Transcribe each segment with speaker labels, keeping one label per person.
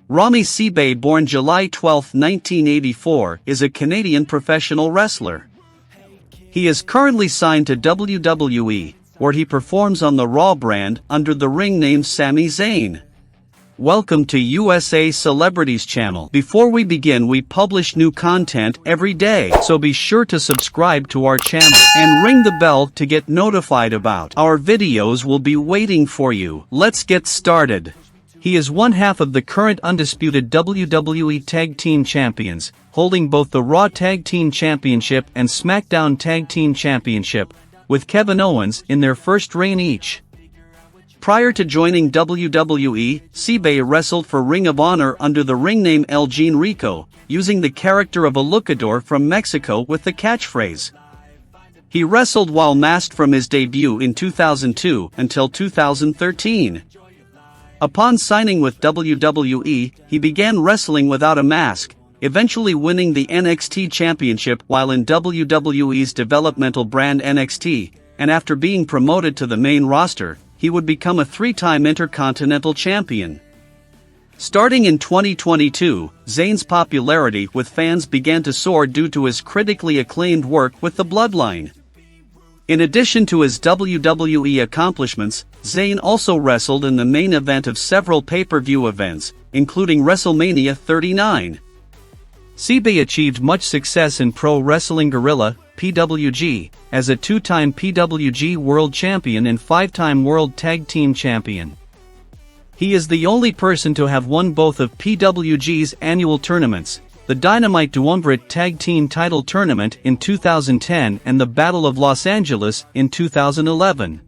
Speaker 1: Rami Sibe, born July 12, 1984, is a Canadian professional wrestler. He is currently signed to WWE, where he performs on the Raw brand under the ring name Sami Zayn. Welcome to USA Celebrities channel. Before we begin, we publish new content every day, so be sure to subscribe to our channel and ring the bell to get notified about our videos. Will be waiting for you. Let's get started. He is one half of the current Undisputed WWE Tag Team Champions, holding both the Raw Tag Team Championship and SmackDown Tag Team Championship, with Kevin Owens in their first reign each. Prior to joining WWE, Sibe wrestled for Ring of Honor under the ring name El Generico, using the character of a luchador from Mexico with the catchphrase. He wrestled while masked from his debut in 2002 until 2013. Upon signing with WWE, he began wrestling without a mask, eventually winning the NXT Championship while in WWE's developmental brand NXT, and after being promoted to the main roster, he would become a three-time Intercontinental Champion. Starting in 2022, Zayn's popularity with fans began to soar due to his critically acclaimed work with The Bloodline. In addition to his WWE accomplishments, Zayn also wrestled in the main event of several pay-per-view events, including WrestleMania 39. Sibe achieved much success in Pro Wrestling Guerrilla, PWG, as a two-time PWG World Champion and five-time World Tag Team Champion. He is the only person to have won both of PWG's annual tournaments, the Dynamite Duumvirate Tag Team Title Tournament in 2010 and the Battle of Los Angeles in 2011.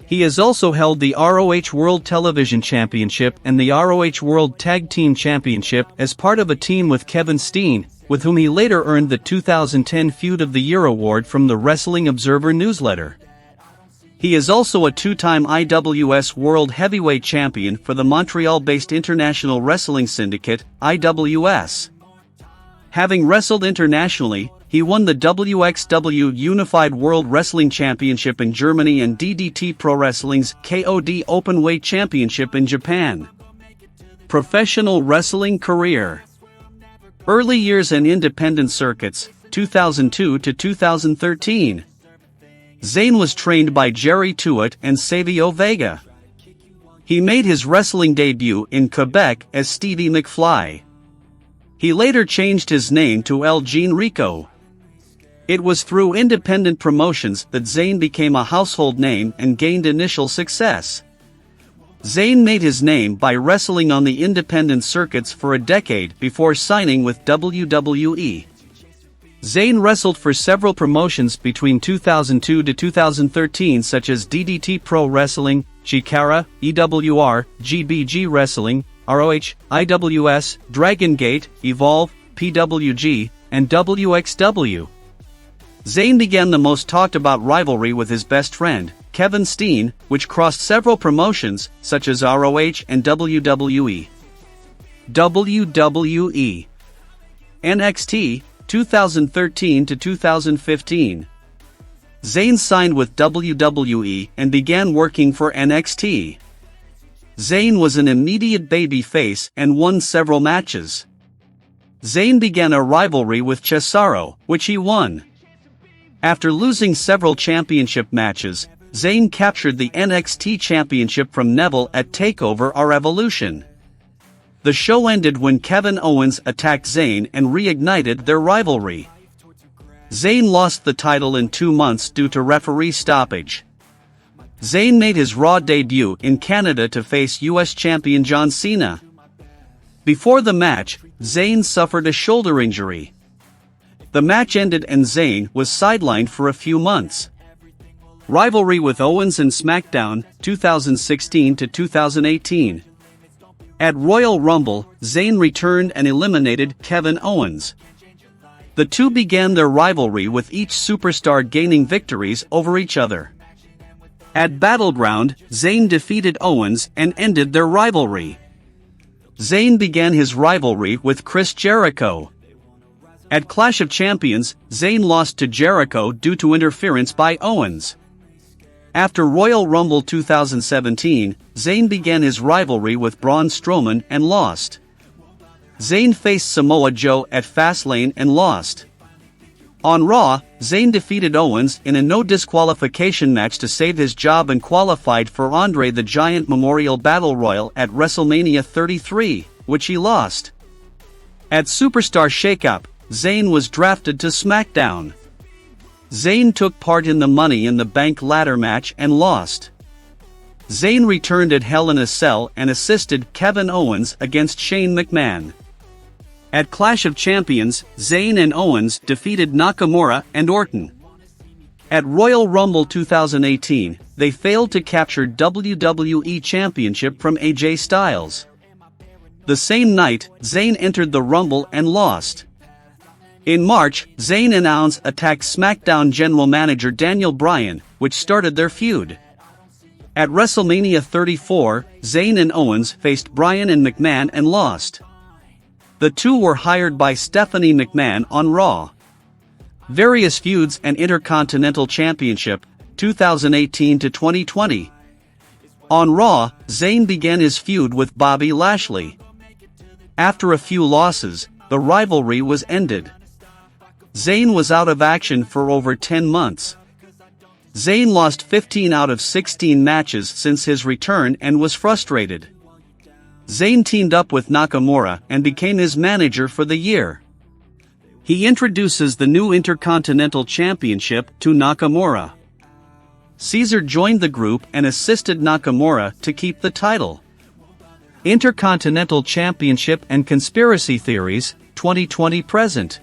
Speaker 1: He has also held the ROH World Television Championship and the ROH World Tag Team Championship as part of a team with Kevin Steen, with whom he later earned the 2010 Feud of the Year award from the Wrestling Observer newsletter. He is also a two-time IWS World Heavyweight Champion for the Montreal-based International Wrestling Syndicate, IWS. Having wrestled internationally, he won the WXW Unified World Wrestling Championship in Germany and DDT Pro Wrestling's KOD Openweight Championship in Japan. Professional wrestling career. Early years and independent circuits, 2002 to 2013. Zayn was trained by Jerry Tuat and Savio Vega. He made his wrestling debut in Quebec as Stevie McFly. He later changed his name to El Generico. It was through independent promotions that Zayn became a household name and gained initial success. Zayn made his name by wrestling on the independent circuits for a decade before signing with WWE. Zayn wrestled for several promotions between 2002 to 2013 such as DDT Pro Wrestling, Chikara, EWR, GBG Wrestling, ROH, IWS, Dragon Gate, Evolve, PWG, and WXW. Zayn began the most talked about rivalry with his best friend, Kevin Steen, which crossed several promotions, such as ROH and WWE. WWE. NXT, 2013 to 2015. Zayn signed with WWE and began working for NXT. Zayn was an immediate babyface and won several matches. Zayn began a rivalry with Cesaro, which he won. After losing several championship matches, Zayn captured the NXT Championship from Neville at TakeOver or Evolution. The show ended when Kevin Owens attacked Zayn and reignited their rivalry. Zayn lost the title in 2 months due to referee stoppage. Zayn made his Raw debut in Canada to face US champion John Cena. Before the match, Zayn suffered a shoulder injury. The match ended and Zayn was sidelined for a few months. Rivalry with Owens and SmackDown, 2016 to 2018. At Royal Rumble, Zayn returned and eliminated Kevin Owens. The two began their rivalry with each superstar gaining victories over each other. At Battleground, Zayn defeated Owens and ended their rivalry. Zayn began his rivalry with Chris Jericho. At Clash of Champions, Zayn lost to Jericho due to interference by Owens. After Royal Rumble 2017, Zayn began his rivalry with Braun Strowman and lost. Zayn faced Samoa Joe at Fastlane and lost. On Raw, Zayn defeated Owens in a no disqualification match to save his job and qualified for Andre the Giant Memorial Battle Royal at WrestleMania 33, which he lost. At Superstar Shakeup, Zayn was drafted to SmackDown. Zayn took part in the Money in the Bank ladder match and lost. Zayn returned at Hell in a Cell and assisted Kevin Owens against Shane McMahon. At Clash of Champions, Zayn and Owens defeated Nakamura and Orton. At Royal Rumble 2018, they failed to capture WWE Championship from AJ Styles. The same night, Zayn entered the Rumble and lost. In March, Zayn and Owens attacked SmackDown General Manager Daniel Bryan, which started their feud. At WrestleMania 34, Zayn and Owens faced Bryan and McMahon and lost. The two were hired by Stephanie McMahon on Raw. Various feuds and Intercontinental Championship, 2018 to 2020. On Raw, Zayn began his feud with Bobby Lashley. After a few losses, the rivalry was ended. Zayn was out of action for over 10 months. Zayn lost 15 out of 16 matches since his return and was frustrated. Zayn teamed up with Nakamura and became his manager for the year. He introduces the new Intercontinental Championship to Nakamura. Caesar joined the group and assisted Nakamura to keep the title. Intercontinental Championship and Conspiracy Theories, 2020 present.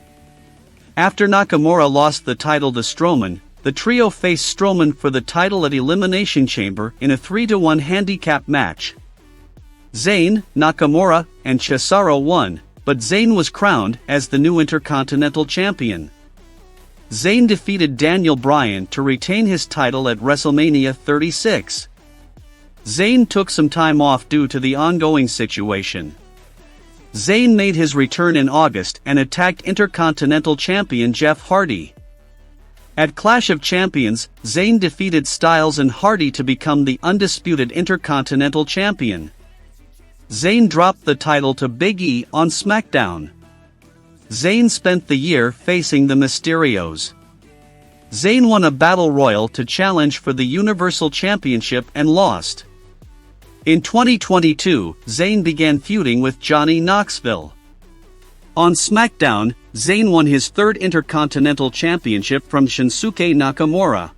Speaker 1: After Nakamura lost the title to Strowman, the trio faced Strowman for the title at Elimination Chamber in a 3-1 handicap match. Zayn, Nakamura, and Cesaro won, but Zayn was crowned as the new Intercontinental Champion. Zayn defeated Daniel Bryan to retain his title at WrestleMania 36. Zayn took some time off due to the ongoing situation. Zayn made his return in August and attacked Intercontinental Champion Jeff Hardy. At Clash of Champions, Zayn defeated Styles and Hardy to become the undisputed Intercontinental Champion. Zayn dropped the title to Big E on SmackDown. Zayn spent the year facing the Mysterios. Zayn won a Battle Royal to challenge for the Universal Championship and lost. In 2022, Zayn began feuding with Johnny Knoxville. On SmackDown, Zayn won his third Intercontinental Championship from Shinsuke Nakamura.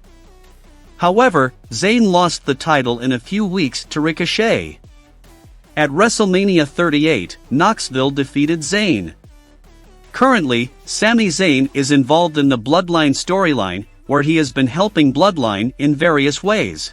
Speaker 1: However, Zayn lost the title in a few weeks to Ricochet. At WrestleMania 38, Knoxville defeated Zayn. Currently, Sami Zayn is involved in the Bloodline storyline, where he has been helping Bloodline in various ways.